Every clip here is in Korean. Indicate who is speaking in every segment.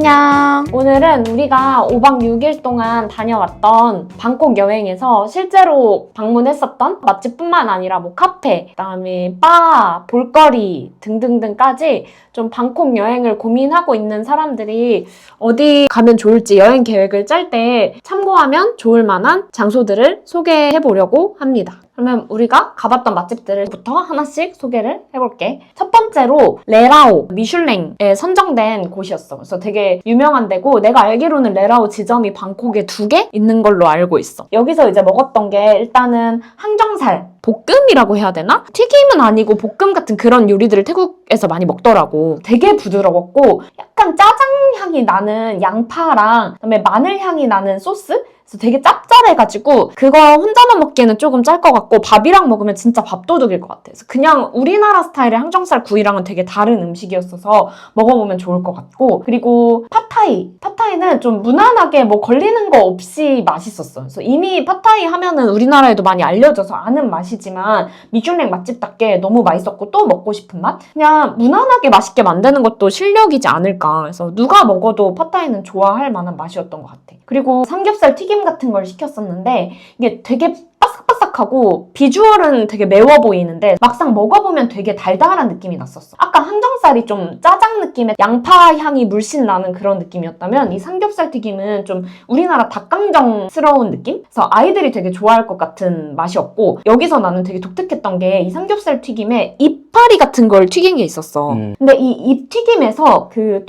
Speaker 1: 안녕. 오늘은 우리가 5박 6일 동안 다녀왔던 방콕 여행에서 실제로 방문했었던 맛집뿐만 아니라 뭐 카페, 그다음에 바, 볼거리 등등등까지 좀 방콕 여행을 고민하고 있는 사람들이 어디 가면 좋을지 여행 계획을 짤 때 참고하면 좋을 만한 장소들을 소개해 보려고 합니다. 그러면 우리가 가봤던 맛집들부터 하나씩 소개를 해볼게. 첫 번째로 레라오, 미슐랭에 선정된 곳이었어. 그래서 되게 유명한 데고 내가 알기로는 레라오 지점이 방콕에 2개 있는 걸로 알고 있어. 여기서 이제 먹었던 게 일단은 항정살, 볶음이라고 해야 되나? 튀김은 아니고 볶음 같은 그런 요리들을 태국에서 많이 먹더라고. 되게 부드러웠고 약간 짜장 향이 나는 양파랑 그다음에 마늘 향이 나는 소스? 그래서 되게 짭짤해가지고 그거 혼자만 먹기에는 조금 짤 것 같고 밥이랑 먹으면 진짜 밥도둑일 것 같아. 그래서 그냥 우리나라 스타일의 항정살 구이랑은 되게 다른 음식이었어서 먹어보면 좋을 것 같고, 그리고 팟타이는 좀 무난하게 뭐 걸리는 거 없이 맛있었어요. 그래서 이미 팟타이 하면은 우리나라에도 많이 알려져서 아는 맛이지만 미슐랭 맛집답게 너무 맛있었고 또 먹고 싶은 맛? 그냥 무난하게 맛있게 만드는 것도 실력이지 않을까. 그래서 누가 먹어도 팟타이는 좋아할 만한 맛이었던 것 같아. 그리고 삼겹살 튀김 같은 걸 시켰었는데 이게 되게 바삭바삭하고 비주얼은 되게 매워 보이는데 막상 먹어보면 되게 달달한 느낌이 났었어. 아까 항정살이 좀 짜장 느낌의 양파 향이 물씬 나는 그런 느낌이었다면 이 삼겹살 튀김은 좀 우리나라 닭강정스러운 느낌? 그래서 아이들이 되게 좋아할 것 같은 맛이었고, 여기서 나는 되게 독특했던 게 이 삼겹살 튀김에 이파리 같은 걸 튀긴 게 있었어. 근데 이 잎튀김에서 그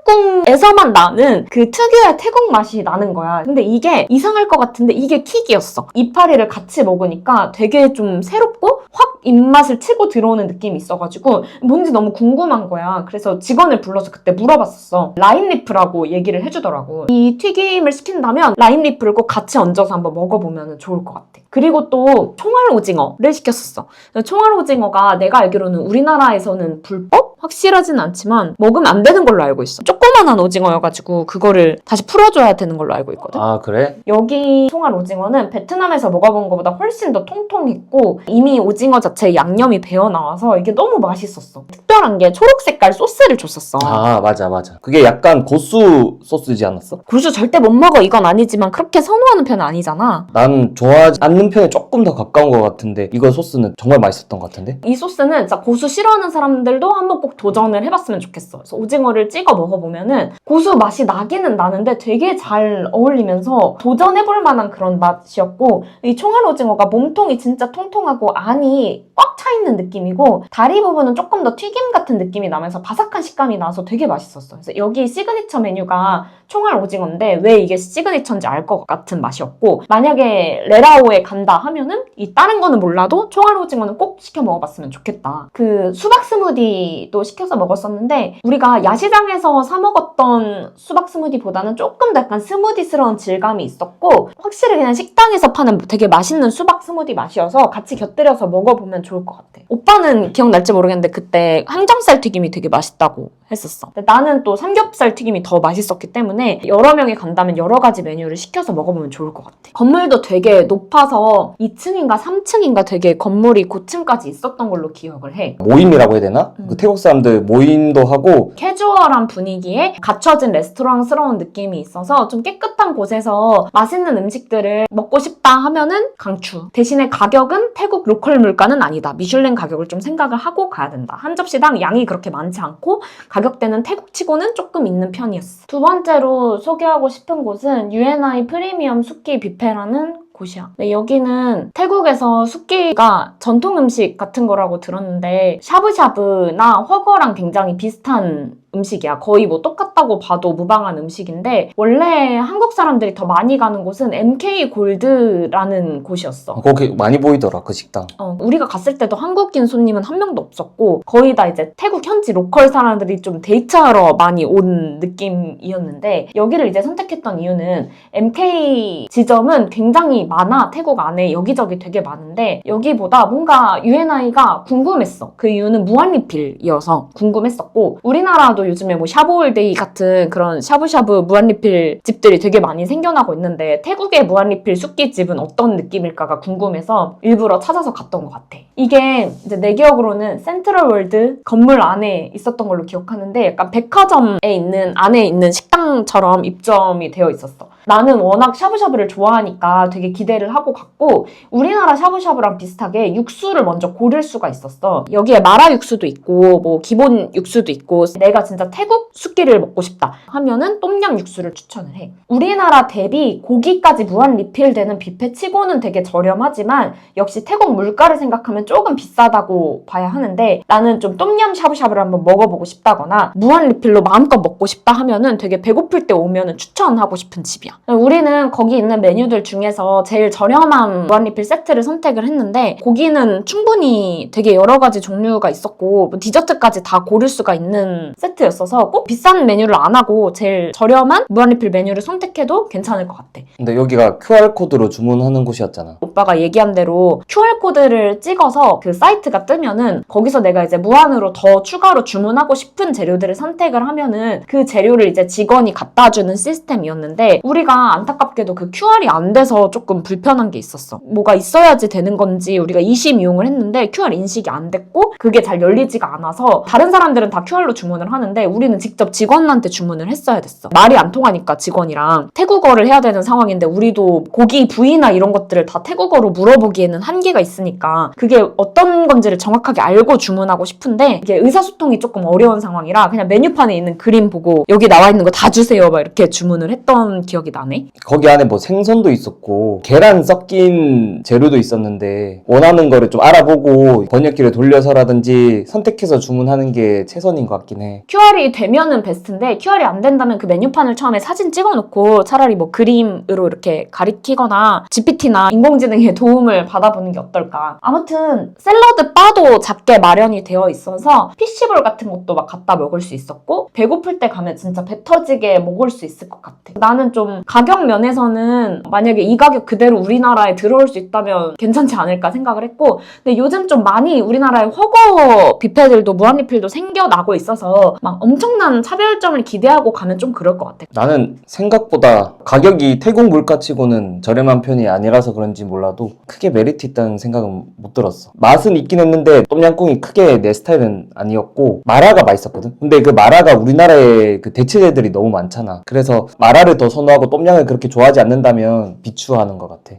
Speaker 1: 똠얌꿍에서만 나는 그 특유의 태국 맛이 나는 거야. 근데 이게 이상할 것 같은데 이게 킥이었어. 이파리를 같이 먹으니까 되게 좀 새롭고 확 입맛을 치고 들어오는 느낌이 있어가지고 뭔지 너무 궁금한 거야. 그래서 직원을 불러서 그때 물어봤었어. 라임리프라고 얘기를 해주더라고. 이 튀김을 시킨다면 라임리프를 꼭 같이 얹어서 한번 먹어보면 좋을 것 같아. 그리고 또 총알 오징어를 시켰었어. 총알 오징어가 내가 알기로는 우리나라에서는 불법? 확실하진 않지만 먹으면 안 되는 걸로 알고 있어. 조그만한 오징어여가지고 그거를 다시 풀어줘야 되는 걸로 알고 있거든.
Speaker 2: 아, 그래?
Speaker 1: 여기 총알 오징어는 베트남에서 먹어본 것보다 훨씬 더 통통했고 이미 오징어 자체에 양념이 배어나와서 이게 너무 맛있었어. 특별한 게 초록 색깔 소스를 줬었어.
Speaker 2: 아, 맞아. 그게 약간 고수 소스지 않았어?
Speaker 1: 고수 절대 못 먹어 이건 아니지만 그렇게 선호하는 편은 아니잖아.
Speaker 2: 난 좋아하지 않는 편에 조금 더 가까운 것 같은데 이거 소스는 정말 맛있었던 것 같은데?
Speaker 1: 이 소스는 진짜 고수 싫어하는 사람들도 한번 꼭 도전을 해봤으면 좋겠어. 그래서 오징어를 찍어 먹어보면은 고수 맛이 나기는 나는데 되게 잘 어울리면서 도전해볼 만한 그런 맛이었고, 이 총알 오징어가 몸통이 진짜 통통하고 안이 꽉 차있는 느낌이고 다리 부분은 조금 더 튀김 같은 느낌이 나면서 바삭한 식감이 나서 되게 맛있었어. 그래서 여기 시그니처 메뉴가 총알 오징어인데 왜 이게 시그니처인지 알 것 같은 맛이었고, 만약에 레라오에 간다 하면은 이 다른 거는 몰라도 총알 오징어는 꼭 시켜 먹어봤으면 좋겠다. 그 수박 스무디도 시켜서 먹었었는데 우리가 야시장에서 사 먹었던 수박 스무디보다는 조금 더 약간 스무디스러운 질감이 있었고 확실히 그냥 식당에서 파는 되게 맛있는 수박 스무디 맛이어서 같이 곁들여서 먹어보면 좋을 것 같아. 오빠는 기억날지 모르겠는데 그때 항정살 튀김이 되게 맛있다고 했었어. 근데 나는 또 삼겹살 튀김이 더 맛있었기 때문에 여러 명이 간다면 여러 가지 메뉴를 시켜서 먹어보면 좋을 것 같아. 건물도 되게 높아서 2층인가 3층인가 되게 건물이 고층까지 있었던 걸로 기억을 해.
Speaker 2: 모임이라고 해야 되나? 그 태국 사람들 모임도 하고
Speaker 1: 캐주얼한 분위기에 갖춰진 레스토랑스러운 느낌이 있어서 좀 깨끗한 곳에서 맛있는 음식들을 먹고 싶다 하면은 강추. 대신에 가격은 태국 로컬 물가는 아니다. 미슐랭 가격을 좀 생각을 하고 가야 된다. 한 접시당 양이 그렇게 많지 않고 가격대는 태국치고는 조금 있는 편이었어. 두 번째로 소개하고 싶은 곳은 UNI 프리미엄 숙기 뷔페라는 곳이야. 네, 여기는 태국에서 숙기가 전통 음식 같은 거라고 들었는데 샤브샤브나 훠궈랑 굉장히 비슷한 음식이야. 거의 뭐 똑같다고 봐도 무방한 음식인데 원래 한국 사람들이 더 많이 가는 곳은 MK 골드라는 곳이었어.
Speaker 2: 거기 많이 보이더라, 그 식당.
Speaker 1: 우리가 갔을 때도 한국인 손님은 한 명도 없었고 거의 다 이제 태국 현지 로컬 사람들이 좀 데이트하러 많이 온 느낌이었는데 여기를 이제 선택했던 이유는 MK 지점은 굉장히 많아. 태국 안에 여기저기 되게 많은데 여기보다 뭔가 UNI가 궁금했어. 그 이유는 무한리필이어서 궁금했었고 우리나라도 태국에도 요즘에 뭐 샤브올데이 같은 그런 샤브샤브 무한리필 집들이 되게 많이 생겨나고 있는데 태국의 무한리필 숫기집은 어떤 느낌일까가 궁금해서 일부러 찾아서 갔던 것 같아. 이게 이제 내 기억으로는 센트럴월드 건물 안에 있었던 걸로 기억하는데 약간 백화점에 있는 안에 있는 식당처럼 입점이 되어 있었어. 나는 워낙 샤브샤브를 좋아하니까 되게 기대를 하고 갔고 우리나라 샤브샤브랑 비슷하게 육수를 먼저 고를 수가 있었어. 여기에 마라 육수도 있고 뭐 기본 육수도 있고 내가 진짜 태국 숫기를 먹고 싶다 하면은 똠얌 육수를 추천을 해. 우리나라 대비 고기까지 무한 리필되는 뷔페 치고는 되게 저렴하지만 역시 태국 물가를 생각하면 조금 비싸다고 봐야 하는데 나는 좀 똠얌 샤브샤브를 한번 먹어보고 싶다거나 무한 리필로 마음껏 먹고 싶다 하면은 되게 배고플 때 오면은 추천하고 싶은 집이야. 우리는 거기 있는 메뉴들 중에서 제일 저렴한 무한리필 세트를 선택을 했는데 고기는 충분히 되게 여러 가지 종류가 있었고 뭐 디저트까지 다 고를 수가 있는 세트였어서 꼭 비싼 메뉴를 안 하고 제일 저렴한 무한리필 메뉴를 선택해도 괜찮을 것 같아.
Speaker 2: 근데 여기가 QR코드로 주문하는 곳이었잖아.
Speaker 1: 오빠가 얘기한 대로 QR코드를 찍어서 그 사이트가 뜨면은 거기서 내가 이제 무한으로 더 추가로 주문하고 싶은 재료들을 선택을 하면은 그 재료를 이제 직원이 갖다 주는 시스템이었는데 우리가 안타깝게도 그 QR이 안 돼서 조금 불편한 게 있었어. 뭐가 있어야지 되는 건지 우리가 이심 이용을 했는데 QR 인식이 안 됐고 그게 잘 열리지가 않아서 다른 사람들은 다 QR로 주문을 하는데 우리는 직접 직원한테 주문을 했어야 됐어. 말이 안 통하니까 직원이랑 태국어를 해야 되는 상황인데 우리도 고기 부위나 이런 것들을 다 태국어로 물어보기에는 한계가 있으니까 그게 어떤 건지를 정확하게 알고 주문하고 싶은데 이게 의사소통이 조금 어려운 상황이라 그냥 메뉴판에 있는 그림 보고 여기 나와 있는 거 다 주세요 막 이렇게 주문을 했던 기억이 나네.
Speaker 2: 거기 안에 뭐 생선도 있었고 계란 섞인 재료도 있었는데 원하는 거를 좀 알아보고 번역기를 돌려서라든지 선택해서 주문하는 게 최선인 것 같긴 해.
Speaker 1: QR이 되면은 베스트인데 QR이 안 된다면 그 메뉴판을 처음에 사진 찍어놓고 차라리 뭐 그림으로 이렇게 가리키거나 GPT나 인공지능의 도움을 받아보는 게 어떨까. 아무튼 샐러드 바도 작게 마련이 되어 있어서 피시볼 같은 것도 막 갖다 먹을 수 있었고 배고플 때 가면 진짜 배 터지게 먹을 수 있을 것 같아. 나는 좀 가격 면에서는 만약에 이 가격 그대로 우리나라에 들어올 수 있다면 괜찮지 않을까 생각을 했고 근데 요즘 좀 많이 우리나라에 허거 뷔페들도 무한리필도 생겨나고 있어서 막 엄청난 차별점을 기대하고 가면 좀 그럴 것 같아.
Speaker 2: 나는 생각보다 가격이 태국 물가치고는 저렴한 편이 아니라서 그런지 몰라도 크게 메리트 있다는 생각은 못 들었어. 맛은 있긴 했는데 똠양꿍이 크게 내 스타일은 아니었고 마라가 맛있었거든. 근데 그 마라가 우리나라에 그 대체제들이 너무 많잖아. 그래서 마라를 더 선호하고 똠양을 그렇게 좋아하지 않는다면 비추하는 것 같아.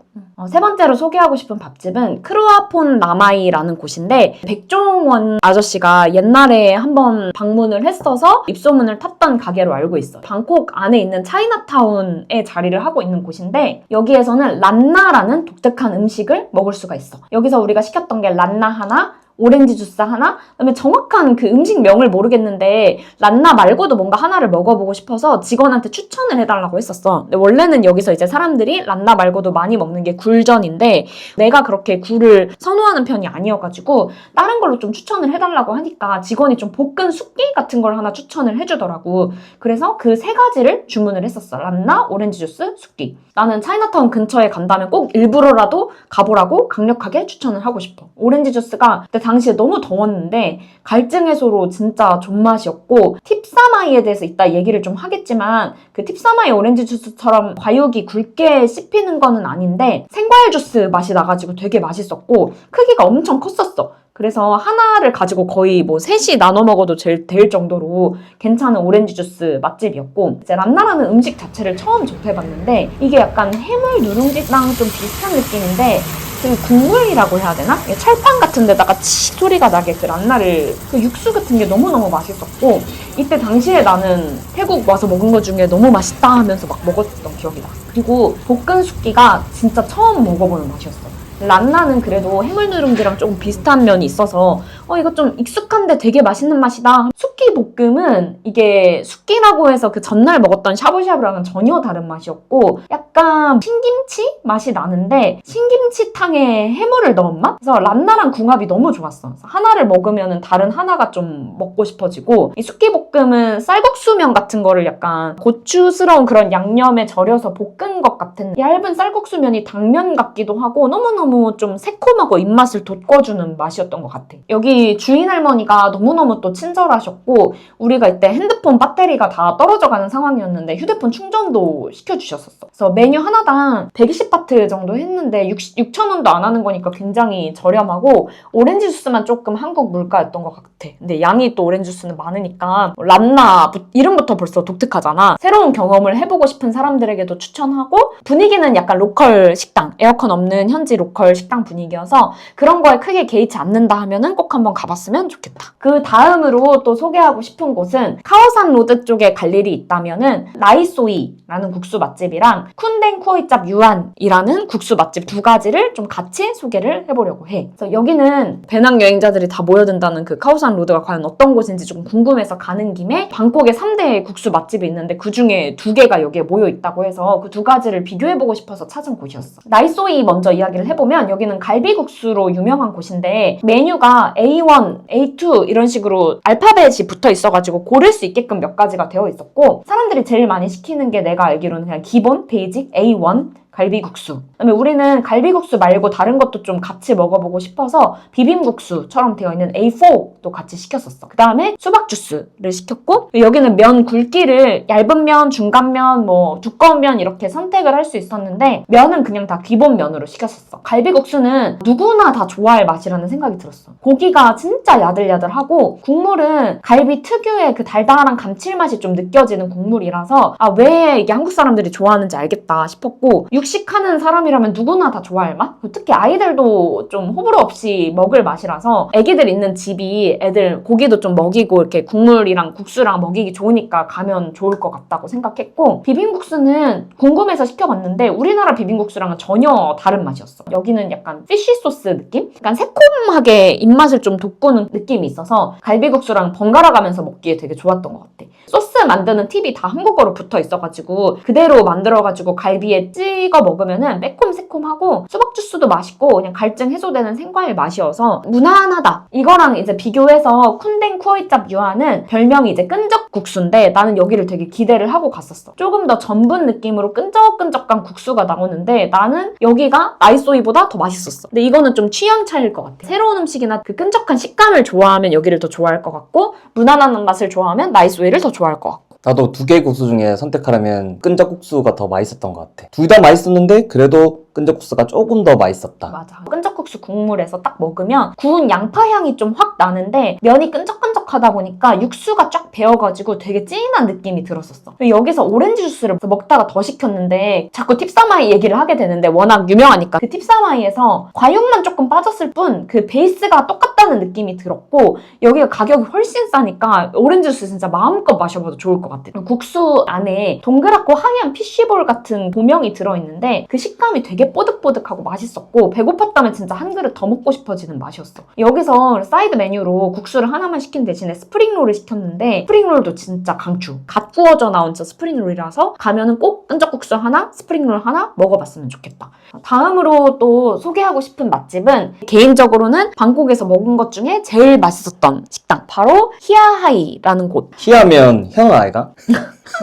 Speaker 1: 세 번째로 소개하고 싶은 밥집은 크루아폰 라마이라는 곳인데 백종원 아저씨가 옛날에 한번 방문을 했어서 입소문을 탔던 가게로 알고 있어. 방콕 안에 있는 차이나타운에 자리를 하고 있는 곳인데 여기에서는 란나라는 독특한 음식을 먹을 수가 있어. 여기서 우리가 시켰던 게 란나 하나, 오렌지 주스 하나? 그다음에 정확한 그 음식명을 모르겠는데 란나 말고도 뭔가 하나를 먹어보고 싶어서 직원한테 추천을 해달라고 했었어. 근데 원래는 여기서 이제 사람들이 란나 말고도 많이 먹는 게 굴전인데 내가 그렇게 굴을 선호하는 편이 아니어가지고 다른 걸로 좀 추천을 해달라고 하니까 직원이 좀 볶은 숫기 같은 걸 하나 추천을 해주더라고. 그래서 그 세 가지를 주문을 했었어. 란나, 오렌지 주스, 숫기. 나는 차이나타운 근처에 간다면 꼭 일부러라도 가보라고 강력하게 추천을 하고 싶어. 오렌지 주스가 그때 당시에 너무 더웠는데 갈증 해소로 진짜 존맛이었고 팁사마이에 대해서 이따 얘기를 좀 하겠지만 그 팁사마이 오렌지 주스처럼 과육이 굵게 씹히는 거는 아닌데 생과일 주스 맛이 나가지고 되게 맛있었고 크기가 엄청 컸었어. 그래서 하나를 가지고 거의 뭐 셋이 나눠 먹어도 될 정도로 괜찮은 오렌지 주스 맛집이었고 이제 란나라는 음식 자체를 처음 접해봤는데 이게 약간 해물 누룽지랑 좀 비슷한 느낌인데 그 국물이라고 해야 되나? 철판 같은 데다가 치 소리가 나게 그 란나를 그 육수 같은 게 너무너무 맛있었고 이때 당시에 나는 태국 와서 먹은 것 중에 너무 맛있다 하면서 막 먹었던 기억이 나. 그리고 볶은 숫기가 진짜 처음 먹어보는 맛이었어. 란나는 그래도 해물 누룽지랑 조금 비슷한 면이 있어서 이거 좀 익숙한데 되게 맛있는 맛이다. 숫기 볶음은 이게 숫기라고 해서 그 전날 먹었던 샤브샤브랑은 전혀 다른 맛이었고 약간 신김치 맛이 나는데 신김치탕에 해물을 넣은 맛? 그래서 란나랑 궁합이 너무 좋았어. 그래서 하나를 먹으면 다른 하나가 좀 먹고 싶어지고 이 숫기 볶음은 쌀국수면 같은 거를 약간 고추스러운 그런 양념에 절여서 볶은 것 같은 얇은 쌀국수면이 당면 같기도 하고 너무너무 너무너무 좀 새콤하고 입맛을 돋궈주는 맛이었던 것 같아. 여기 주인 할머니가 너무너무 또 친절하셨고 우리가 이때 핸드폰 배터리가 다 떨어져가는 상황이었는데 휴대폰 충전도 시켜주셨었어. 그래서 메뉴 하나당 120바트 정도 했는데 6,000원도 안 하는 거니까 굉장히 저렴하고 오렌지 주스만 조금 한국 물가였던 것 같아. 근데 양이 또 오렌지 주스는 많으니까 람나 이름부터 벌써 독특하잖아. 새로운 경험을 해보고 싶은 사람들에게도 추천하고 분위기는 약간 로컬 식당, 에어컨 없는 현지 로컬 식당 분위기여서 그런 거에 크게 개의치 않는다 하면은 꼭 한번 가봤으면 좋겠다. 그 다음으로 또 소개하고 싶은 곳은 카오산 로드 쪽에 갈 일이 있다면은 나이소이라는 국수 맛집이랑 쿤댕 쿠오이짭 유안이라는 국수 맛집 두 가지를 좀 같이 소개를 해보려고 해. 그래서 여기는 배낭여행자들이 다 모여든다는 그 카오산 로드가 과연 어떤 곳인지 조금 궁금해서 가는 김에 방콕에 3대 국수 맛집이 있는데 그 중에 2개가 여기에 모여 있다고 해서 그 두 가지를 비교해보고 싶어서 찾은 곳이었어. 나이소이 먼저 이야기를 해보면 여기는 갈비국수로 유명한 곳인데 메뉴가 A1, A2 이런 식으로 알파벳이 붙어 있어가지고 고를 수 있게끔 몇 가지가 되어 있었고 사람들이 제일 많이 시키는 게 내가 알기로는 그냥 기본, 베이직, A1 갈비국수. 그다음에 우리는 갈비국수 말고 다른 것도 좀 같이 먹어보고 싶어서 비빔국수처럼 되어 있는 A4도 같이 시켰었어. 그 다음에 수박 주스를 시켰고 여기는 면 굵기를 얇은 면, 중간 면, 뭐 두꺼운 면 이렇게 선택을 할 수 있었는데 면은 그냥 다 기본 면으로 시켰었어. 갈비국수는 누구나 다 좋아할 맛이라는 생각이 들었어. 고기가 진짜 야들야들하고 국물은 갈비 특유의 그 달달한 감칠맛이 좀 느껴지는 국물이라서 아, 왜 이게 한국 사람들이 좋아하는지 알겠다 싶었고 육식하는 사람이라면 누구나 다 좋아할 맛? 특히 아이들도 좀 호불호 없이 먹을 맛이라서 애기들 있는 집이 애들 고기도 좀 먹이고 이렇게 국물이랑 국수랑 먹이기 좋으니까 가면 좋을 것 같다고 생각했고 비빔국수는 궁금해서 시켜봤는데 우리나라 비빔국수랑은 전혀 다른 맛이었어. 여기는 약간 피쉬 소스 느낌? 약간 새콤하게 입맛을 좀 돋구는 느낌이 있어서 갈비국수랑 번갈아 가면서 먹기에 되게 좋았던 것 같아. 소스 만드는 팁이 다 한국어로 붙어 있어가지고 그대로 만들어가지고 갈비에 찍어 먹으면은 매콤새콤하고 수박 주스도 맛있고 그냥 갈증 해소되는 생과일 맛이어서 무난하다. 이거랑 이제 비교해서 쿤댕 쿠오이짭 유아는 별명이 이제 끈적국수인데 나는 여기를 되게 기대를 하고 갔었어. 조금 더 전분 느낌으로 끈적끈적한 국수가 나오는데 나는 여기가 나이소이보다 더 맛있었어. 근데 이거는 좀 취향 차이일 것 같아. 새로운 음식이나 그 끈적한 식감을 좋아하면 여기를 더 좋아할 것 같고 무난한 맛을 좋아하면 나이소이를 더 좋아할 것 같고.
Speaker 2: 나도 2개의 국수 중에 선택하라면 끈적국수가 더 맛있었던 것 같아. 둘 다 맛있었는데 그래도 끈적국수가 조금 더 맛있었다.
Speaker 1: 맞아. 끈적국수 국물에서 딱 먹으면 구운 양파 향이 좀 확 나는데 면이 끈적끈적하다 보니까 육수가 쫙 배어가지고 되게 진한 느낌이 들었었어. 여기서 오렌지 주스를 먹다가 더 시켰는데 자꾸 팁사마이 얘기를 하게 되는데 워낙 유명하니까 그 팁사마이에서 과육만 조금 빠졌을 뿐 그 베이스가 똑같다는 느낌이 들었고 여기가 가격이 훨씬 싸니까 오렌지 주스 진짜 마음껏 마셔봐도 좋을 것 같아. 국수 안에 동그랗고 하얀 피쉬볼 같은 고명이 들어있는데 그 식감이 되게 뽀득뽀득하고 맛있었고 배고팠다면 진짜 한 그릇 더 먹고 싶어지는 맛이었어. 여기서 사이드 메뉴로 국수를 하나만 시킨 대신에 스프링롤을 시켰는데 스프링롤도 진짜 강추. 갓 구워져 나온 진짜 스프링롤이라서 가면은 꼭 끈적국수 하나, 스프링롤 하나 먹어봤으면 좋겠다. 다음으로 또 소개하고 싶은 맛집은 개인적으로는 방콕에서 먹은 것 중에 제일 맛있었던 식당 바로 히아하이라는 곳.
Speaker 2: 희하면 형 아이가?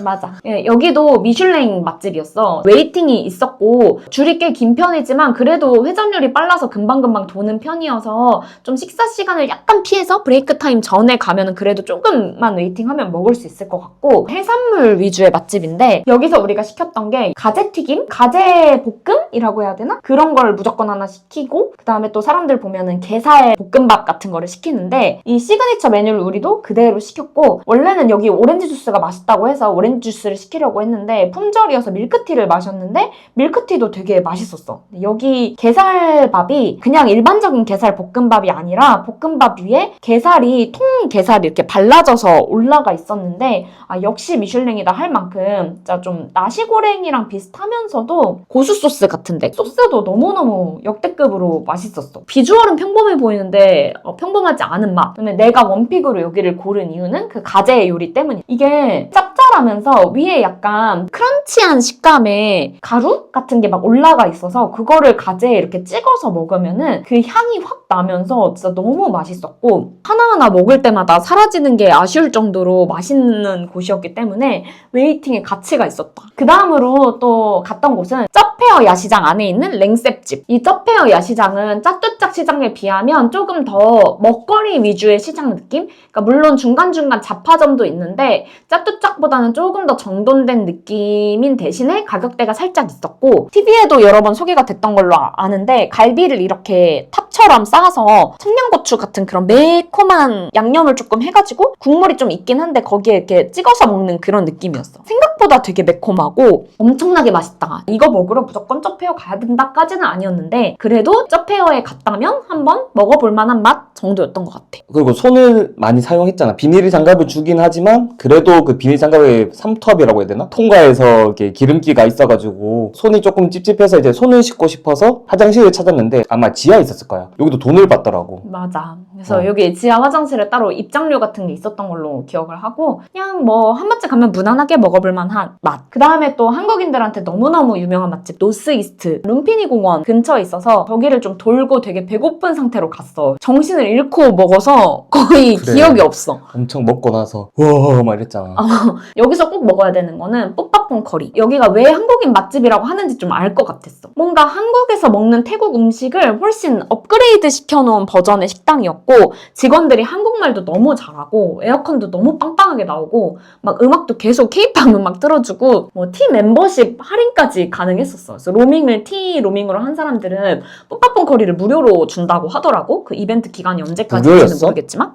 Speaker 1: 맞아. 예, 여기도 미슐랭 맛집이었어. 웨이팅이 있었고 줄이 꽤 긴 편이지만 그래도 회전율이 빨라서 금방금방 도는 편이어서 좀 식사 시간을 약간 피해서 브레이크 타임 전에 가면은 그래도 조금만 웨이팅하면 먹을 수 있을 것 같고 해산물 위주의 맛집인데 여기서 우리가 시켰던 게 가재튀김? 가재볶음이라고 해야 되나? 그런 걸 무조건 하나 시키고 그 다음에 또 사람들 보면은 게살 볶음밥 같은 거를 시키는데 이 시그니처 메뉴를 우리도 그대로 시켰고 원래는 여기 오렌지 주스가 맛있다고 해서 오렌지 주스를 시키려고 했는데 품절이어서 밀크티를 마셨는데 밀크티도 되게 맛있었어. 여기 게살밥이 그냥 일반적인 게살 볶음밥이 아니라 볶음밥 위에 게살이 통 게살이 이렇게 발라져서 올라가 있었는데 아, 역시 미슐랭이다 할 만큼 진짜 좀 나시고랭이랑 비슷하면서도 고수 소스 같은데 소스도 너무너무 역대급으로 맛있었어. 비주얼은 평범해 보이는데 평범하지 않은 맛. 근데 내가 원픽으로 여기를 고른 이유는 그 가재 요리 때문이야. 이게 짭짤하면서 위에 약간 크런치한 식감에 가루 같은 게 막 올라가 있어서 그거를 가재에 이렇게 찍어서 먹으면 먹으려면은 그 향이 확 나면서 진짜 너무 맛있었고 하나하나 먹을 때마다 사라지는 게 아쉬울 정도로 맛있는 곳이었기 때문에 웨이팅에 가치가 있었다. 그 다음으로 또 갔던 곳은 쩌페어 야시장 안에 있는 랭셉집. 이 쩌페어 야시장은 짜뚜짝 시장에 비하면 조금 더 먹거리 위주의 시장 느낌? 그러니까 물론 중간중간 잡화점도 있는데 짜뚜짝보다는 조금 더 정돈된 느낌인 대신에 가격대가 살짝 있었고 TV에도 여러 번 소개가 됐던 걸로 아는데 갈비를 이렇게 탑처럼 쌓아서 청양고추 같은 그런 매콤한 양념을 조금 해가지고 국물이 좀 있긴 한데 거기에 이렇게 찍어서 먹는 그런 느낌이었어. 생각보다 되게 매콤하고 엄청나게 맛있다. 이거 먹으러 무조건 쩌페어 가야 된다까지는 아니었는데 그래도 쩌페어에 갔다면 한번 먹어볼 만한 맛 정도였던 것 같아.
Speaker 2: 그리고 손을 많이 사용했잖아. 비닐 장갑을 주긴 하지만 그래도 그 비닐 장갑의 삼투압이라고 해야 되나? 통과해서 이렇게 기름기가 있어가지고 손이 조금 찝찝해서 이제 손을 씻고 싶어서 화장실을 찾았는데 아마 지하에 있었을 거야. 여기도 돈을 받더라고.
Speaker 1: 맞아. 그래서 여기 지하 화장실에 따로 입장료 같은 게 있었던 걸로 기억을 하고 그냥 뭐 한 번쯤 가면 무난하게 먹어볼 만한 맛. 그 다음에 또 한국인들한테 너무너무 유명한 맛집 노스이스트 룸피니 공원 근처에 있어서 거기를 좀 돌고 되게 배고픈 상태로 갔어. 정신을 잃고 먹어서 거의
Speaker 2: 그래.
Speaker 1: 기억이 없어.
Speaker 2: 엄청 먹고 나서 와 막 이랬잖아.
Speaker 1: 여기서 꼭 먹어야 되는 거는 뽀빠뽕 커리. 여기가 왜 한국인 맛집이라고 하는지 좀 알 것 같았어. 뭔가 한국에서 먹는 태국 음식을 훨씬 업그레이드 시켜놓은 버전의 식당이었고 직원들이 한국말도 너무 잘하고 에어컨도 너무 빵빵하게 나오고 막 음악도 계속 케이팝 음악 틀어주고 뭐 티 멤버십 할인까지 가능했었어. 그래서 티 로밍으로 한 사람들은 뽀빠뽕 커리를 무료로 준다고 하더라고. 그 이벤트 기간이 언제까지인지는
Speaker 2: 무료였어?
Speaker 1: 모르겠지만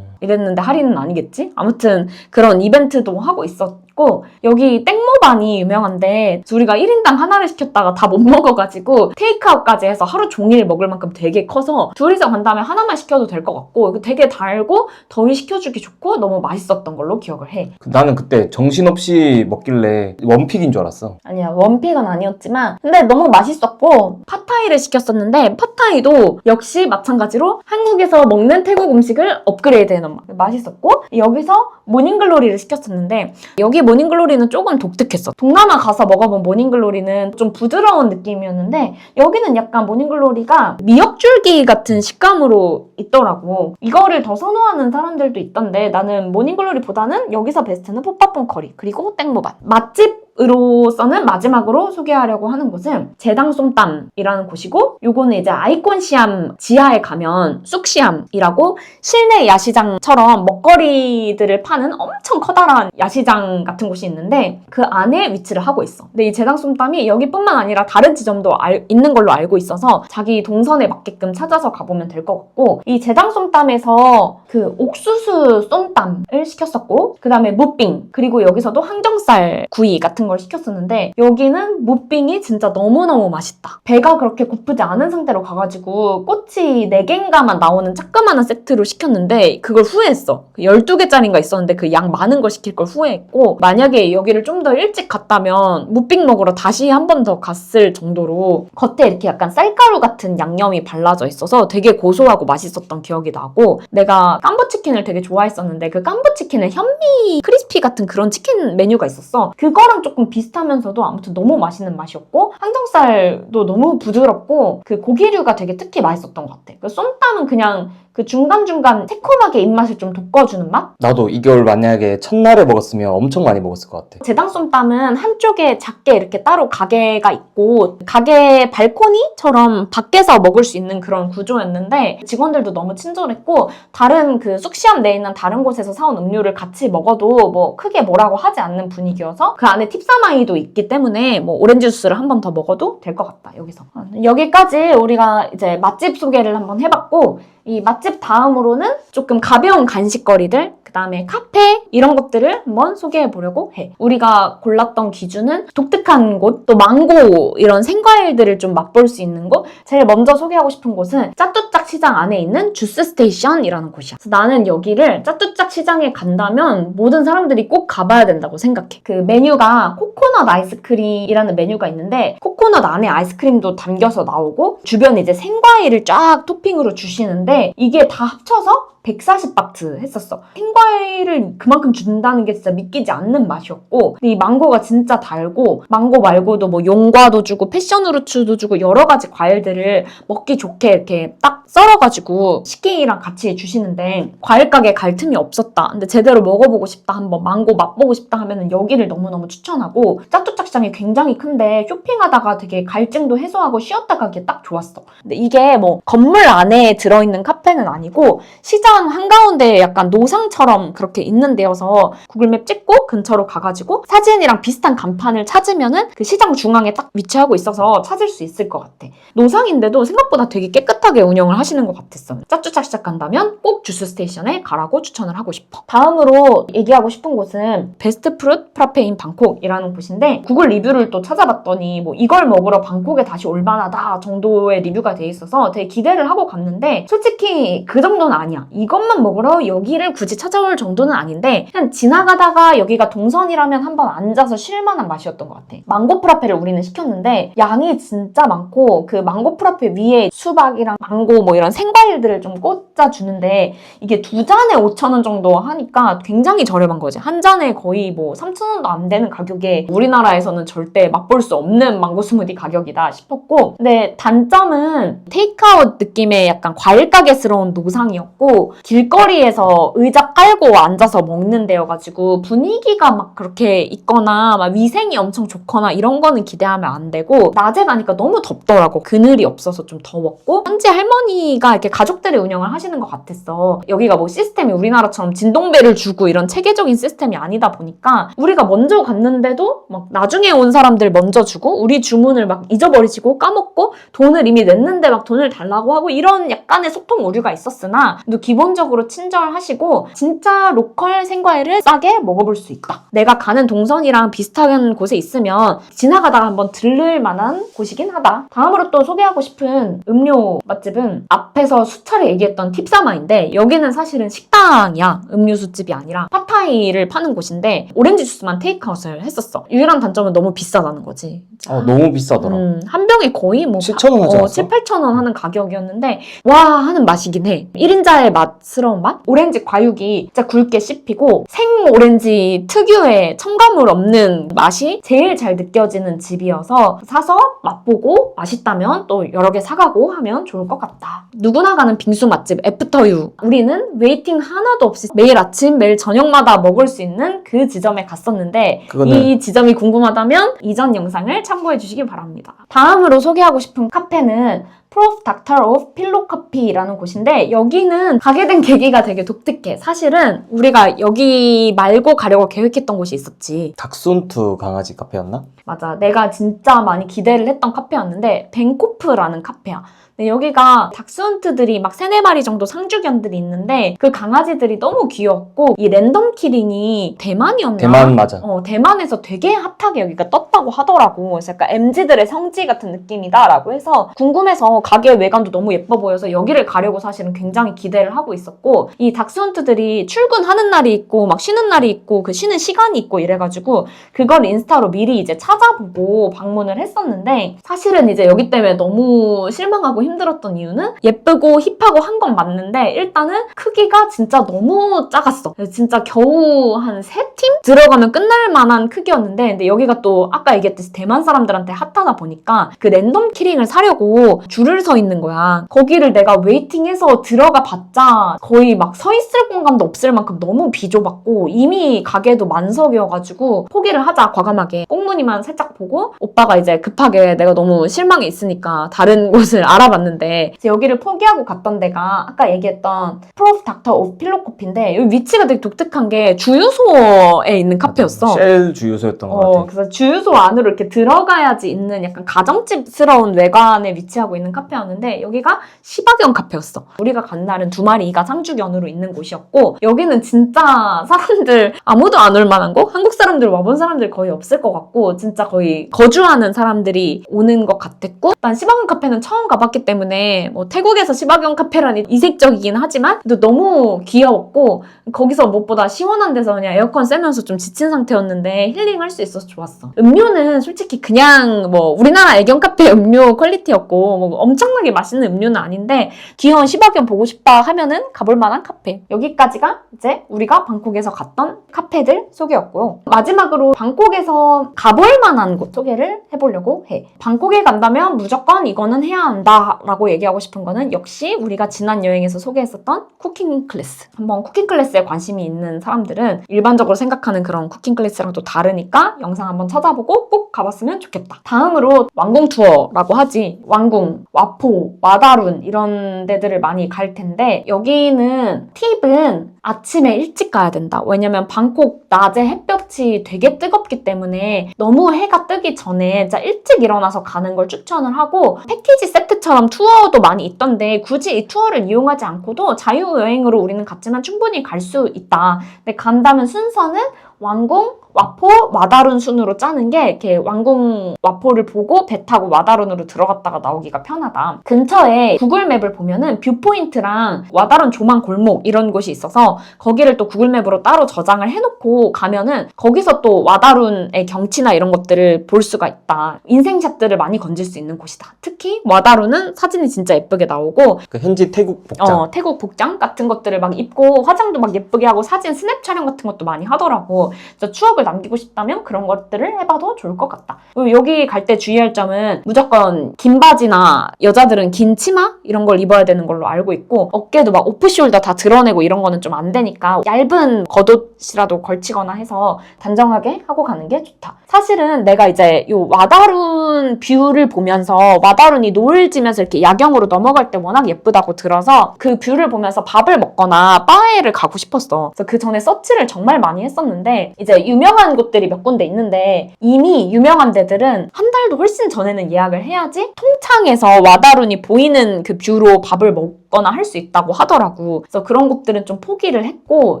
Speaker 1: 이랬는데 할인은 아니겠지? 아무튼 그런 이벤트도 하고 있었고 여기 땡모반이 유명한데 우리가 1인당 하나를 시켰다가 다 못 먹어가지고 테이크아웃까지 해서 하루 종일 먹을 만큼 되게 커서 둘이서 간다면 하나만 시켜도 될 것 같고 이거 되게 달고 더위 식혀주기 좋고 너무 맛있었던 걸로 기억을 해.
Speaker 2: 나는 그때 정신없이 먹길래 원픽인 줄 알았어.
Speaker 1: 아니야 원픽은 아니었지만 근데 너무 맛있었고 팟타이를 시켰었는데 팟타이도 역시 마찬가지로 한국에서 먹는 태국 음식을 업그레이드해놓은 맛. 맛있었고 여기서 모닝글로리를 시켰었는데 여기 모닝글로리는 조금 독특했어. 동남아 가서 먹어본 모닝글로리는 좀 부드러운 느낌이었는데 여기는 약간 모닝글로리가 미역줄기 같은 식감으로 있더라고. 이거를 더 선호하는 사람들도 있던데 나는 모닝글로리보다는 여기서 베스트는 뽀빠뽕 커리 그리고 땡모반. 맛집으로서는 마지막으로 소개하려고 하는 곳은 제당솜땀이라는 곳이고 요거는 이제 아이콘시암 지하에 가면 쑥시암이라고 실내 야시장처럼 먹거리들을 파는 엄청 커다란 야시장 같은 곳이 있는데 그 안에 위치를 하고 있어. 근데 이 제당솜땀이 여기뿐만 아니라 다른 지점도 있는 걸로 알고 있어서 자기 동선에 맞게끔 찾아서 가보면 될 것 같고 이 제당솜땀에서 그 옥수수 쏨땀을 시켰었고 그 다음에 무빙 그리고 여기서도 항정살 구이 같은 걸 시켰었는데 여기는 무빙이 진짜 너무너무 맛있다. 배가 그렇게 고프지 않은 상태로 가가지고 꼬치 4개인가만 나오는 조그마한 세트로 시켰는데 그걸 후회했어. 12개짜리인가 있었는데 그 양 많은 걸 시킬 걸 후회했고 만약에 여기를 좀 더 일찍 갔다면 무빙 먹으러 다시 한 번 더 갔을 정도로 겉에 이렇게 약간 쌀가루 같은 양념이 발라져 있어서 되게 고소하고 맛있었던 기억이 나고 내가 깜부치킨을 되게 좋아했었는데 그 깜부치킨에 현미 크리스피 같은 그런 치킨 메뉴가 있었어. 그거랑 조금 비슷하면서도 아무튼 너무 맛있는 맛이었고 항정살도 너무 부드럽고 그 고기류가 되게 특히 맛있었던 것 같아. 그 쏨땀은 그냥 그 중간중간 새콤하게 입맛을 좀 돋궈주는 맛?
Speaker 2: 나도 이걸 만약에 첫날에 먹었으면 엄청 많이 먹었을 것 같아.
Speaker 1: 제당솜땀은 한쪽에 작게 이렇게 따로 가게가 있고 가게 발코니처럼 밖에서 먹을 수 있는 그런 구조였는데 직원들도 너무 친절했고 다른 그 쑥시암 내에 있는 다른 곳에서 사온 음료를 같이 먹어도 뭐 크게 뭐라고 하지 않는 분위기여서 그 안에 팁사마이도 있기 때문에 뭐 오렌지 주스를 한 번 더 먹어도 될 것 같다 여기서. 여기까지 우리가 이제 맛집 소개를 한번 해봤고 이 맛집 다음으로는 조금 가벼운 간식거리들 그 다음에 카페 이런 것들을 한번 소개해 보려고 해. 우리가 골랐던 기준은 독특한 곳, 또 망고 이런 생과일들을 좀 맛볼 수 있는 곳. 제일 먼저 소개하고 싶은 곳은 짜뚜짝 시장 안에 있는 주스 스테이션이라는 곳이야. 그래서 나는 여기를 짜뚜짝 시장에 간다면 모든 사람들이 꼭 가봐야 된다고 생각해. 그 메뉴가 코코넛 아이스크림이라는 메뉴가 있는데 코코넛 안에 아이스크림도 담겨서 나오고 주변에 이제 생과일을 쫙 토핑으로 주시는데 이게 다 합쳐서 140바트 했었어. 생과일을 그만큼 준다는 게 진짜 믿기지 않는 맛이었고, 근데 이 망고가 진짜 달고, 망고 말고도 뭐 용과도 주고 패션후르츠도 주고 여러 가지 과일들을 먹기 좋게 이렇게 딱 썰어가지고 식기랑 같이 주시는데, 과일 가게 갈 틈이 없었다. 근데 제대로 먹어보고 싶다, 한번 망고 맛보고 싶다 하면은 여기를 너무너무 추천하고, 짜뚜짝 시장이 굉장히 큰데 쇼핑하다가 되게 갈증도 해소하고 쉬었다 가기에 딱 좋았어. 근데 이게 뭐 건물 안에 들어있는 카페는 아니고 시장 한가운데에 약간 노상처럼 그렇게 있는 데여서 구글맵 찍고 근처로 가가지고 사진이랑 비슷한 간판을 찾으면은 그 시장 중앙에 딱 위치하고 있어서 찾을 수 있을 것 같아. 노상인데도 생각보다 되게 깨끗하게 운영을 하시는 것 같았어. 짜쭈짝 시작 간다면 꼭 주스 스테이션에 가라고 추천을 하고 싶어. 다음으로 얘기하고 싶은 곳은 베스트 프루트 프라페인 방콕이라는 곳인데, 구글 리뷰를 또 찾아봤더니 뭐 이걸 먹으러 방콕에 다시 올만하다 정도의 리뷰가 돼 있어서 되게 기대를 하고 갔는데, 솔직히 그 정도는 아니야. 이것만 먹으러 여기를 굳이 찾아올 정도는 아닌데, 그냥 지나가다가 여기가 동선이라면 한번 앉아서 쉴만한 맛이었던 것 같아. 망고 프라페를 우리는 시켰는데 양이 진짜 많고, 그 망고 프라페 위에 수박이랑 망고 뭐 이런 생과일들을 좀 꽂아주는데, 이게 두 잔에 5,000원 정도 하니까 굉장히 저렴한 거지. 한 잔에 거의 뭐 3,000원도 안 되는 가격에 우리나라에서는 절대 맛볼 수 없는 망고 스무디 가격이다 싶었고, 근데 단점은 테이크아웃 느낌의 약간 과일 가게스러운 노상이었고, 길거리에서 의자 깔고 앉아서 먹는 데여가지고 분위기가 막 그렇게 있거나 막 위생이 엄청 좋거나 이런 거는 기대하면 안 되고, 낮에 가니까 너무 덥더라고. 그늘이 없어서 좀 더웠고, 현지 할머니가 이렇게 가족들이 운영을 하시는 것 같았어. 여기가 뭐 시스템이 우리나라처럼 진동배를 주고 이런 체계적인 시스템이 아니다 보니까 우리가 먼저 갔는데도 막 나중에 온 사람들 먼저 주고, 우리 주문을 막 잊어버리시고 까먹고 돈을 이미 냈는데 막 돈을 달라고 하고, 이런 약간의 소통 오류가 있었으나 또 기본적으로 친절하시고 진짜 로컬 생과일을 싸게 먹어볼 수 있다. 내가 가는 동선이랑 비슷한 곳에 있으면 지나가다가 한번 들를 만한 곳이긴 하다. 다음으로 또 소개하고 싶은 음료 맛집은 앞에서 수차례 얘기했던 팁사마인데, 여기는 사실은 식당이야. 음료수집이 아니라 팟타이를 파는 곳인데 오렌지 주스만 테이크아웃을 했었어. 유일한 단점은 너무 비싸다는 거지.
Speaker 2: 너무 비싸더라.
Speaker 1: 한 병에 거의 뭐
Speaker 2: 7,000원 하지 않았어?
Speaker 1: 7, 8,000원 하는 가격이었는데 와 하는 맛이긴 해. 1인자의 맛스러운 맛? 오렌지 과육이 진짜 굵게 씹히고 생 오렌지 특유의 첨가물 없는 맛이 제일 잘 느껴지는 집이어서 사서 맛보고 맛있다면 또 여러 개 사가고 하면 좋을 것 같다. 누구나 가는 빙수 맛집 애프터유. 우리는 웨이팅 하나도 없이 매일 아침 매일 저녁마다 먹을 수 있는 그 지점에 갔었는데, 이 지점이 궁금하다면 이전 영상을 참고해 주시기 바랍니다. 다음으로 소개하고 싶은 카페는 프로프 닥터 오브 필로 커피라는 곳인데, 여기는 가게 된 계기가 되게 독특해. 사실은 우리가 여기 말고 가려고 계획했던 곳이 있었지.
Speaker 2: 닥순투 강아지 카페였나?
Speaker 1: 맞아. 내가 진짜 많이 기대를 했던 카페였는데 벤코프라는 카페야. 근데 여기가 닥스훈트들이 막 3-4마리 정도 상주견들이 있는데 그 강아지들이 너무 귀엽고, 이 랜덤 키링이 대만이었나?
Speaker 2: 대만 맞아.
Speaker 1: 대만에서 되게 핫하게 여기가 떴다고 하더라고. 그래서 약간 MZ들의 성지 같은 느낌이다라고 해서 궁금해서, 가게 외관도 너무 예뻐 보여서 여기를 가려고 사실은 굉장히 기대를 하고 있었고, 이 닥스훈트들이 출근하는 날이 있고 막 쉬는 날이 있고 그 쉬는 시간이 있고 이래가지고 그걸 인스타로 미리 이제 찾아보고 방문을 했었는데, 사실은 이제 여기 때문에 너무 실망하고 힘들었던 이유는 예쁘고 힙하고 한 건 맞는데 일단은 크기가 진짜 너무 작았어. 진짜 겨우 한 3팀? 들어가면 끝날 만한 크기였는데, 근데 여기가 또 아까 얘기했듯이 대만 사람들한테 핫하다 보니까 그 랜덤 키링을 사려고 줄을 서 있는 거야. 거기를 내가 웨이팅해서 들어가 봤자 거의 막 서 있을 공간도 없을 만큼 너무 비좁았고, 이미 가게도 만석이어가지고 포기를 하자 과감하게 꽁무니만 살짝 보고, 오빠가 이제 급하게 내가 너무 실망이 있으니까 다른 곳을 알아봤는데, 이제 여기를 포기하고 갔던 데가 아까 얘기했던 프로프 닥터 오브 필로 커피인데, 여기 위치가 되게 독특한 게 주유소에 있는 카페였어.
Speaker 2: 쉘 주유소였던 것 같아.
Speaker 1: 그래서 주유소 안으로 이렇게 들어가야지 있는 약간 가정집스러운 외관에 위치하고 있는 카페였는데, 여기가 시바견 카페였어. 우리가 간 날은 2마리가 상주견으로 있는 곳이었고, 여기는 진짜 사람들 아무도 안 올 만한 곳? 한국 사람들 와본 사람들 거의 없을 것 같고 진짜 거의 거주하는 사람들이 오는 것 같았고, 일단 시바견 카페는 처음 가봤기 때문에 때문에 뭐 태국에서 시바견 카페라니 이색적이긴 하지만 또 너무 귀여웠고 거기서 무엇보다 시원한 데서 그냥 에어컨 쐬면서 좀 지친 상태였는데 힐링할 수 있어서 좋았어. 음료는 솔직히 그냥 뭐 우리나라 애견 카페 음료 퀄리티였고 뭐 엄청나게 맛있는 음료는 아닌데 귀여운 시바견 보고 싶다 하면은 가볼 만한 카페. 여기까지가 이제 우리가 방콕에서 갔던 카페들 소개였고요. 마지막으로 방콕에서 가볼 만한 곳 소개를 해보려고 해. 방콕에 간다면 무조건 이거는 해야 한다라고 얘기하고 싶은 거는 역시 우리가 지난 여행에서 소개했었던 쿠킹 클래스. 한번 쿠킹 클래스에 관심이 있는 사람들은 일반적으로 생각하는 그런 쿠킹 클래스랑 또 다르니까 영상 한번 찾아보고 꼭 가봤으면 좋겠다. 다음으로 왕궁 투어라고 하지. 왕궁, 와포, 마다룬 이런 데들을 많이 갈 텐데 여기는 팁은 아침에 일찍 가야 된다. 왜냐면 방콕 낮에 햇볕이 되게 뜨겁기 때문에 너무 해가 뜨기 전에 진짜 일찍 일어나서 가는 걸 추천을 하고 패키지 세트처럼 투어도 많이 있던데 굳이 이 투어를 이용하지 않고도 자유여행으로 우리는 갔지만 충분히 갈 수 있다. 근데 간다면 순서는 왕궁, 와포, 마다룬 순으로 짜는 게 이렇게 왕궁 와포를 보고 배 타고 마다룬으로 들어갔다가 나오기가 편하다. 근처에 구글맵을 보면은 뷰포인트랑 와다룬 조망 골목 이런 곳이 있어서 거기를 또 구글맵으로 따로 저장을 해놓고 가면은 거기서 또 와다룬의 경치나 이런 것들을 볼 수가 있다. 인생샷들을 많이 건질 수 있는 곳이다. 특히 와다룬은 사진이 진짜 예쁘게 나오고
Speaker 2: 그 현지 태국 복장.
Speaker 1: 태국 복장 같은 것들을 막 입고 화장도 막 예쁘게 하고 사진 스냅 촬영 같은 것도 많이 하더라고. 그래서 추억을 남기고 싶다면 그런 것들을 해봐도 좋을 것 같다. 그리고 여기 갈 때 주의할 점은 무조건 긴 바지나 여자들은 긴 치마 이런 걸 입어야 되는 걸로 알고 있고 어깨도 막 오프숄더 다 드러내고 이런 거는 좀 안 되니까 얇은 겉옷이라도 걸치거나 해서 단정하게 하고 가는 게 좋다. 사실은 내가 이제 요 와다룬 뷰를 보면서 와다룬이 노을 지면서 이렇게 야경으로 넘어갈 때 워낙 예쁘다고 들어서 그 뷰를 보면서 밥을 먹거나 바에를 가고 싶었어. 그래서 그 전에 서치를 정말 많이 했었는데 이제 유명한 곳들이 몇 군데 있는데 이미 유명한 데들은 한 달도 훨씬 전에는 예약을 해야지 통창에서 와다룬이 보이는 그 뷰로 밥을 먹거나 할 수 있다고 하더라고. 그래서 그런 곳들은 좀 포기를 했고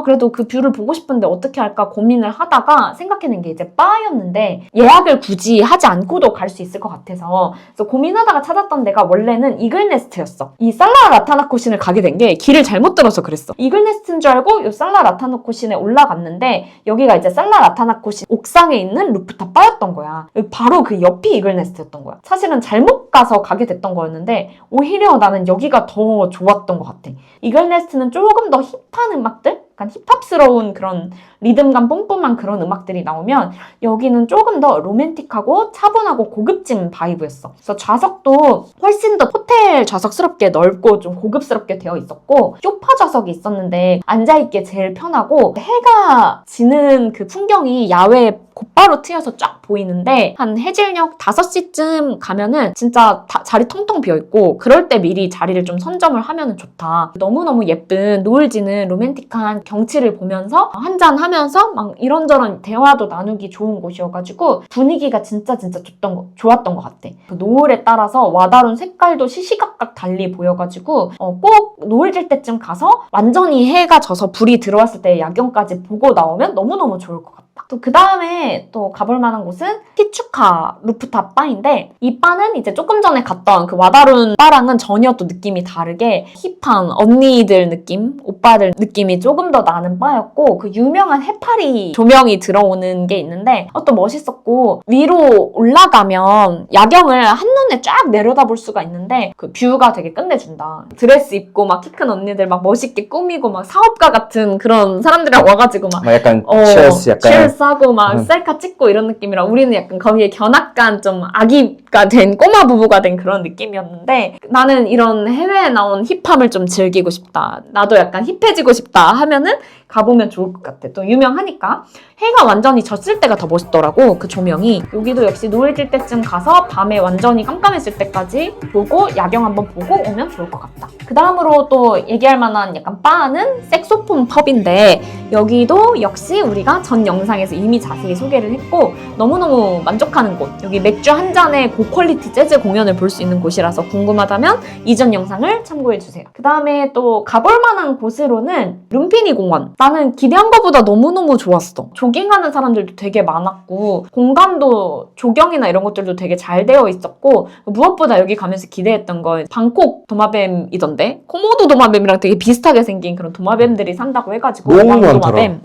Speaker 1: 그래도 그 뷰를 보고 싶은데 어떻게 할까 고민을 하다가 생각해낸 게 이제 바였는데 예약을 굳이 하지 않고도 갈 수 있을 것 같아서 그래서 고민하다가 찾았던 데가 원래는 이글네스트였어. 이 살라 라타나코신을 가게 된 게 길을 잘못 들어서 그랬어. 이글네스트인 줄 알고 이 살라 라타나코신에 올라갔는데 여기가 이제 살라 라타나코신 옥상에 있는 루프탑 바였던 거야. 바로 그 옆이 이글네스트였던 거야. 사실은 잘못 가서 가게 됐던 거였는데 오히려 나는 여기가 더 좋았던 것 같아. 이글네스트는 조금 더 힙한 음악들? 약간 힙합스러운 그런 리듬감 뿜뿜한 그런 음악들이 나오면 여기는 조금 더 로맨틱하고 차분하고 고급진 바이브였어. 그래서 좌석도 훨씬 더 호텔 좌석스럽게 넓고 좀 고급스럽게 되어 있었고 소파 좌석이 있었는데 앉아있기에 제일 편하고 해가 지는 그 풍경이 야외에 곧바로 트여서 쫙 보이는데 한 해질녘 5시쯤 가면은 진짜 자리 텅텅 비어있고 그럴 때 미리 자리를 좀 선점을 하면 좋다. 너무너무 예쁜 노을 지는 로맨틱한 경치를 보면서 한잔 하면서 막 이런저런 대화도 나누기 좋은 곳이어가지고 분위기가 진짜 좋았던 것 같아. 그 노을에 따라서 와다룬 색깔도 시시각각 달리 보여가지고 꼭 노을 질 때쯤 가서 완전히 해가 져서 불이 들어왔을 때 야경까지 보고 나오면 너무너무 좋을 것 같아. 또 그 다음에 또 가볼 만한 곳은 티추카 루프탑 바인데 이 바는 이제 조금 전에 갔던 그 와다룬 바랑은 전혀 또 느낌이 다르게 힙한 언니들 느낌, 오빠들 느낌이 조금 더 나는 바였고 그 유명한 해파리 조명이 들어오는 게 있는데 또 멋있었고 위로 올라가면 야경을 한눈에 쫙 내려다볼 수가 있는데 그 뷰가 되게 끝내준다. 드레스 입고 막 키 큰 언니들 막 멋있게 꾸미고 막 사업가 같은 그런 사람들이랑 와가지고 막
Speaker 2: 약간 치얼스 약간
Speaker 1: 하고 막 셀카 찍고 이런 느낌이라 우리는 약간 거기에 견학간 좀 아기가 된 꼬마 부부가 된 그런 느낌이었는데 나는 이런 해외에 나온 힙함을 좀 즐기고 싶다. 나도 약간 힙해지고 싶다 하면은 가보면 좋을 것 같아. 또 유명하니까. 해가 완전히 졌을 때가 더 멋있더라고. 그 조명이. 여기도 역시 노을 질 때쯤 가서 밤에 완전히 깜깜해질 때까지 보고 야경 한번 보고 오면 좋을 것 같다. 그 다음으로 또 얘기할 만한 약간 바는 색소폰 펍인데 여기도 역시 우리가 전 영상에서 이미 자세히 소개를 했고 너무너무 만족하는 곳. 여기 맥주 한 잔에 고퀄리티 재즈 공연을 볼 수 있는 곳이라서 궁금하다면 이전 영상을 참고해주세요. 그 다음에 또 가볼 만한 곳으로는 룸피니 공원. 나는 기대한 것보다 너무너무 좋았어. 조깅하는 사람들도 되게 많았고 공간도 조경이나 이런 것들도 되게 잘 되어 있었고 무엇보다 여기 가면서 기대했던 건 방콕 도마뱀이던데 코모도 도마뱀이랑 되게 비슷하게 생긴 그런 도마뱀들이 산다고 해가지고
Speaker 2: 너무
Speaker 1: 왕도마뱀.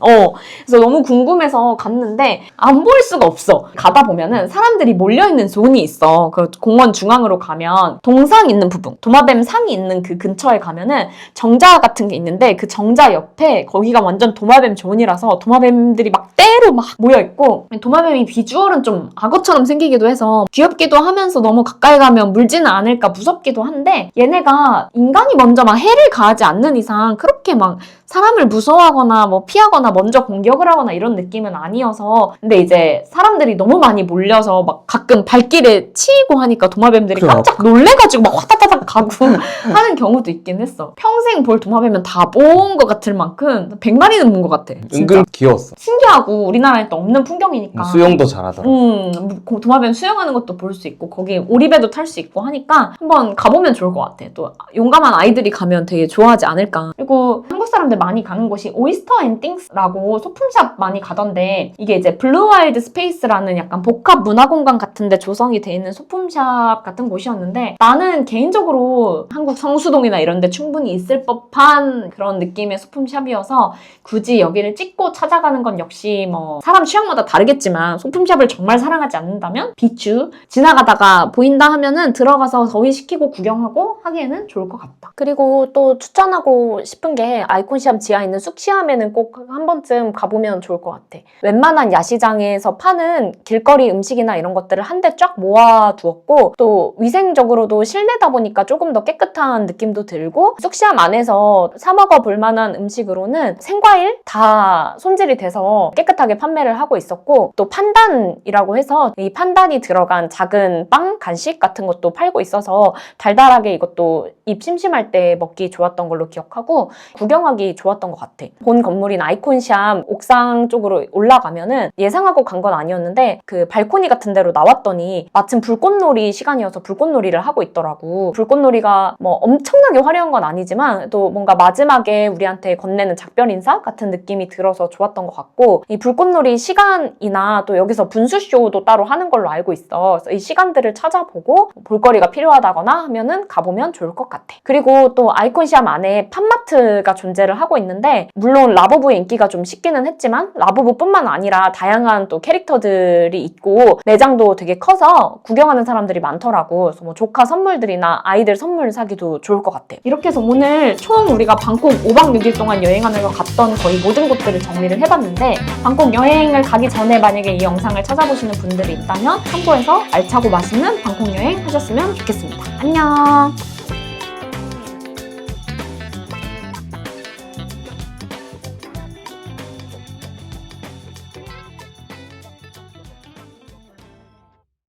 Speaker 1: 그래서 너무 궁금해서 갔는데 안 볼 수가 없어. 가다 보면은 사람들이 몰려있는 존이 있어. 그 공원 중앙으로 가면 동상 있는 부분, 도마뱀 상이 있는 그 근처에 가면은 정자 같은 게 있는데 그 정자 옆에 거기가 완전 도마뱀 존이라서 도마뱀들이 막 떼로 막 모여있고 도마뱀이 비주얼은 좀 악어처럼 생기기도 해서 귀엽기도 하면서 너무 가까이 가면 물지는 않을까 무섭기도 한데 얘네가 인간이 먼저 막 해를 가하지 않는 이상 그렇게 막 사람을 무서워하거나 뭐 피하거나 먼저 공격을 하거나 이런 느낌은 아니어서 근데 이제 사람들이 너무 많이 몰려서 막 가끔 발길에 치이고 하니까 도마뱀들이
Speaker 2: 그래.
Speaker 1: 깜짝 놀래가지고 막 화다다닥 가고 하는 경우도 있긴 했어. 평생 볼 도마뱀은 다 본 것 같을 만큼 100마리는 본 것 같아. 진짜.
Speaker 2: 은근 귀여웠어.
Speaker 1: 신기하고 우리나라에 또 없는 풍경이니까.
Speaker 2: 수영도 잘하더라.
Speaker 1: 도마뱀 수영하는 것도 볼 수 있고 거기 오리배도 탈 수 있고 하니까 한번 가보면 좋을 것 같아. 또 용감한 아이들이 가면 되게 좋아하지 않을까. 그리고 한국 사람들 많이 가는 곳이 오이스터 앤 띵스라고 소품샵 많이 가던데 이게 이제 블루와일드 스페이스라는 약간 복합 문화공간 같은데 조성이 돼 있는 소품샵 같은 곳이었는데 나는 개인적으로 한국 성수동이나 이런 데 충분히 있을 법한 그런 느낌의 소품샵이어서 굳이 여기를 찍고 찾아가는 건 역시 뭐 사람 취향마다 다르겠지만 소품샵을 정말 사랑하지 않는다면 비추 지나가다가 보인다 하면은 들어가서 더위식히고 구경하고 하기에는 좋을 것 같다. 그리고 또 추천하고 싶은 게 아이콘시암 지하에 있는 쑥시암에는 꼭 한 번쯤 가보면 좋을 것 같아. 웬만한 야시장에서 파는 길거리 음식이나 이런 것들을 한데 쫙 모아두었고 또 위생적으로도 실내다 보니까 조금 더 깨끗한 느낌도 들고 쑥시암 안에서 사 먹어볼 만한 음식으로는 생과일 다 손질이 돼서 깨끗하게 판매를 하고 있었고 또 판단이라고 해서 이 판단이 들어간 작은 빵, 간식 같은 것도 팔고 있어서 달달하게 이것도 입 심심할 때 먹기 좋았던 걸로 기억하고 구경하기 좋았던 것 같아. 본 건물인 아이콘시암 옥상 쪽으로 올라가면은 예상하고 간 건 아니었는데 그 발코니 같은 데로 나왔더니 마침 불꽃놀이 시간이어서 불꽃놀이를 하고 있더라고. 불꽃놀이가 뭐 엄청나게 화려한 건 아니지만 또 뭔가 마지막에 우리한테 건네는 작별 인사 같은 느낌이 들어서 좋았던 것 같고 이 불꽃놀이 시간이나 또 여기서 분수쇼도 따로 하는 걸로 알고 있어. 그래서 이 시간들을 찾아보고 볼거리가 필요하다거나 하면은 가보면 좋을 것 같아. 그리고 또 아이콘시암 안에 팝마트가 존재를 하고 있는데 물론 라부부의 인기가 좀 식기는 했지만 라부부뿐만 아니라 다양한 또 캐릭터들이 있고 매장도 되게 커서 구경하는 사람들이 많더라고. 그래서 뭐 조카 선물들이나 아이들 선물 사기도 좋을 것 같아. 이렇게 해서 오늘 총 우리가 방콕 5박 6일 동안 여행하면서 갔던 거의 모든 곳들을 정리를 해봤는데 방콕 여행을 가기 전에 만약에 이 영상을 찾아보시는 분들이 있다면 참고해서 알차고 맛있는 방콕 여행 하셨으면 좋겠습니다. 안녕!